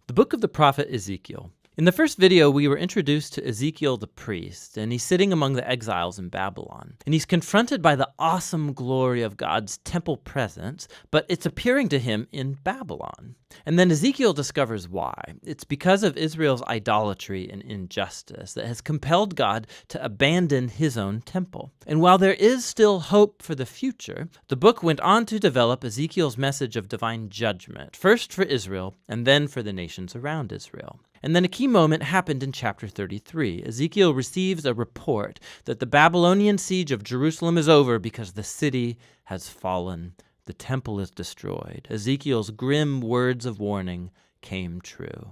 The book of the prophet Ezekiel. In the first video, we were introduced to Ezekiel the priest, and he's sitting among the exiles in Babylon. And he's confronted by the awesome glory of God's temple presence, but it's appearing to him in Babylon. And then Ezekiel discovers why. It's because of Israel's idolatry and injustice that has compelled God to abandon his own temple. And while there is still hope for the future, the book went on to develop Ezekiel's message of divine judgment, first for Israel and then for the nations around Israel. And then a key moment happened in chapter 33. Ezekiel receives a report that the Babylonian siege of Jerusalem is over because the city has fallen. The temple is destroyed. Ezekiel's grim words of warning came true.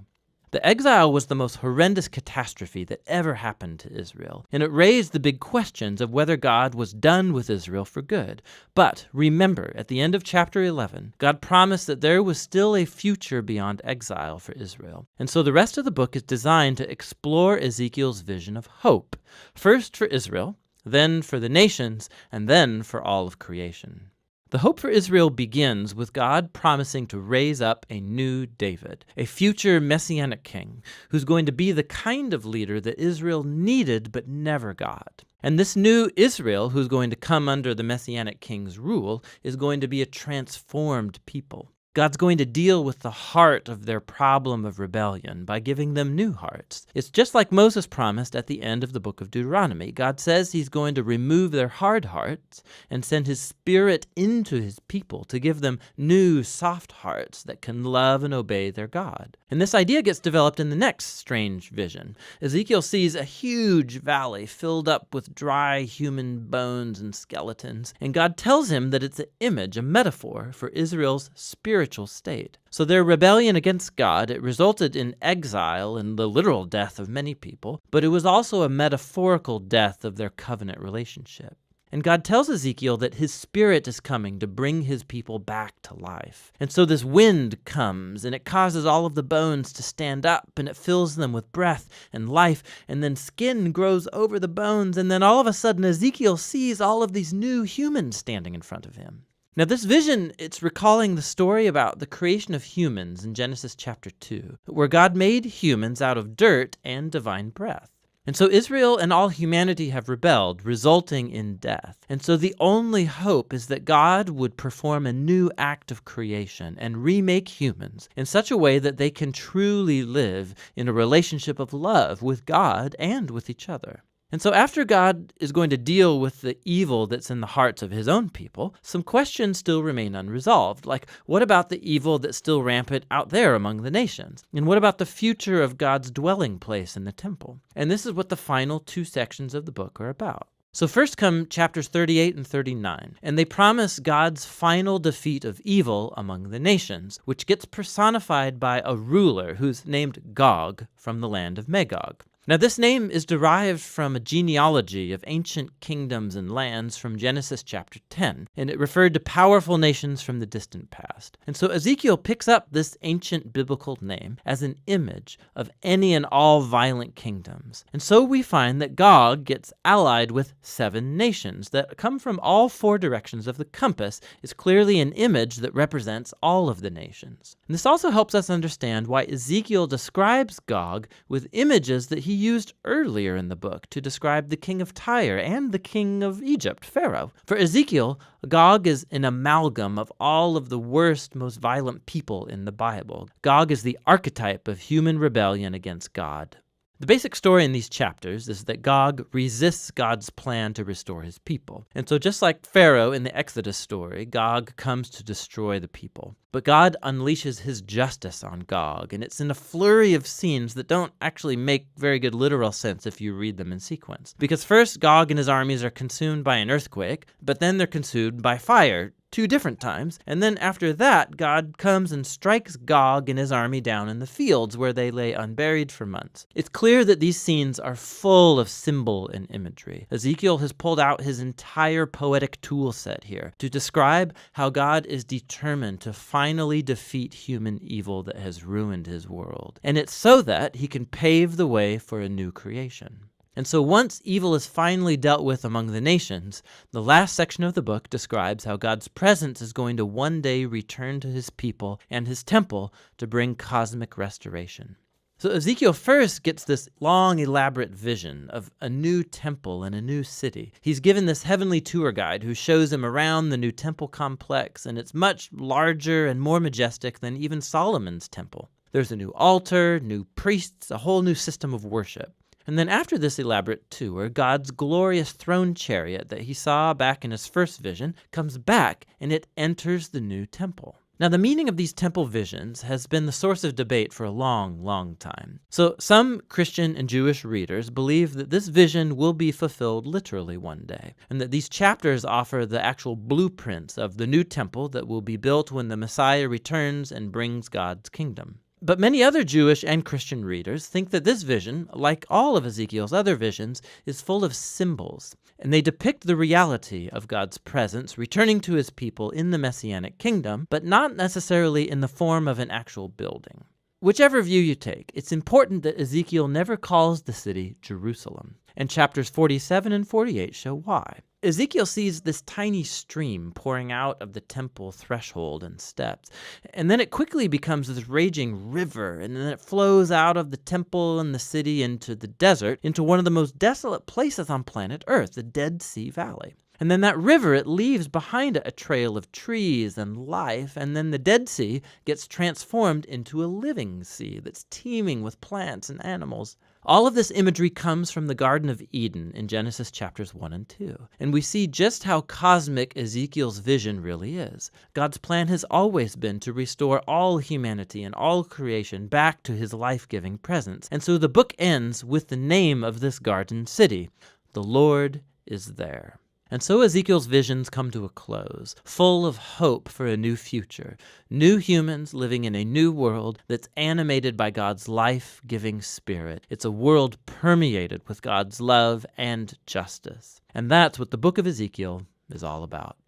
The exile was the most horrendous catastrophe that ever happened to Israel, and it raised the big questions of whether God was done with Israel for good. But remember, at the end of chapter 11, God promised that there was still a future beyond exile for Israel. And so the rest of the book is designed to explore Ezekiel's vision of hope, first for Israel, then for the nations, and then for all of creation. The hope for Israel begins with God promising to raise up a new David, a future messianic king, who's going to be the kind of leader that Israel needed but never got. And this new Israel, who's going to come under the messianic king's rule, is going to be a transformed people. God's going to deal with the heart of their problem of rebellion by giving them new hearts. It's just like Moses promised at the end of the book of Deuteronomy. God says he's going to remove their hard hearts and send his spirit into his people to give them new, soft hearts that can love and obey their God. And this idea gets developed in the next strange vision. Ezekiel sees a huge valley filled up with dry human bones and skeletons, and God tells him that it's an image, a metaphor for Israel's spiritual state. So their rebellion against God, it resulted in exile and the literal death of many people, but it was also a metaphorical death of their covenant relationship. And God tells Ezekiel that his spirit is coming to bring his people back to life. And so this wind comes, and it causes all of the bones to stand up, and it fills them with breath and life, and then skin grows over the bones, and then all of a sudden Ezekiel sees all of these new humans standing in front of him. Now this vision, it's recalling the story about the creation of humans in Genesis chapter 2, where God made humans out of dirt and divine breath. And so Israel and all humanity have rebelled, resulting in death. And so the only hope is that God would perform a new act of creation and remake humans in such a way that they can truly live in a relationship of love with God and with each other. And so after God is going to deal with the evil that's in the hearts of his own people, some questions still remain unresolved. Like, what about the evil that's still rampant out there among the nations? And what about the future of God's dwelling place in the temple? And this is what the final two sections of the book are about. So first come chapters 38 and 39, and they promise God's final defeat of evil among the nations, which gets personified by a ruler who's named Gog from the land of Magog. Now, this name is derived from a genealogy of ancient kingdoms and lands from Genesis chapter 10, and it referred to powerful nations from the distant past. And so Ezekiel picks up this ancient biblical name as an image of any and all violent kingdoms. And so we find that Gog gets allied with 7 nations that come from all 4 directions of the compass, is clearly an image that represents all of the nations. And this also helps us understand why Ezekiel describes Gog with images that he used earlier in the book to describe the king of Tyre and the king of Egypt, Pharaoh. For Ezekiel, Gog is an amalgam of all of the worst, most violent people in the Bible. Gog is the archetype of human rebellion against God. The basic story in these chapters is that Gog resists God's plan to restore his people. And so just like Pharaoh in the Exodus story, Gog comes to destroy the people. But God unleashes his justice on Gog, and it's in a flurry of scenes that don't actually make very good literal sense if you read them in sequence. Because first, Gog and his armies are consumed by an earthquake, but then they're consumed by fire 2 different times, and then after that, God comes and strikes Gog and his army down in the fields where they lay unburied for months. It's clear that these scenes are full of symbol and imagery. Ezekiel has pulled out his entire poetic tool set here to describe how God is determined to finally defeat human evil that has ruined his world. And it's so that he can pave the way for a new creation. And so once evil is finally dealt with among the nations, the last section of the book describes how God's presence is going to one day return to his people and his temple to bring cosmic restoration. So Ezekiel first gets this long, elaborate vision of a new temple and a new city. He's given this heavenly tour guide who shows him around the new temple complex, and it's much larger and more majestic than even Solomon's temple. There's a new altar, new priests, a whole new system of worship. And then after this elaborate tour, God's glorious throne chariot that he saw back in his first vision comes back, and it enters the new temple. Now, the meaning of these temple visions has been the source of debate for a long, long time. So some Christian and Jewish readers believe that this vision will be fulfilled literally one day, and that these chapters offer the actual blueprints of the new temple that will be built when the Messiah returns and brings God's kingdom. But many other Jewish and Christian readers think that this vision, like all of Ezekiel's other visions, is full of symbols, and they depict the reality of God's presence returning to his people in the Messianic kingdom, but not necessarily in the form of an actual building. Whichever view you take, it's important that Ezekiel never calls the city Jerusalem, and chapters 47 and 48 show why. Ezekiel sees this tiny stream pouring out of the temple threshold and steps, and then it quickly becomes this raging river, and then it flows out of the temple and the city into the desert, into one of the most desolate places on planet Earth, the Dead Sea Valley. And then that river, it leaves behind it a trail of trees and life, and then the Dead Sea gets transformed into a living sea that's teeming with plants and animals. All of this imagery comes from the Garden of Eden in Genesis chapters 1 and 2. And we see just how cosmic Ezekiel's vision really is. God's plan has always been to restore all humanity and all creation back to his life-giving presence. And so the book ends with the name of this garden city. The Lord is there. And so Ezekiel's visions come to a close, full of hope for a new future, new humans living in a new world that's animated by God's life-giving spirit. It's a world permeated with God's love and justice. And that's what the book of Ezekiel is all about.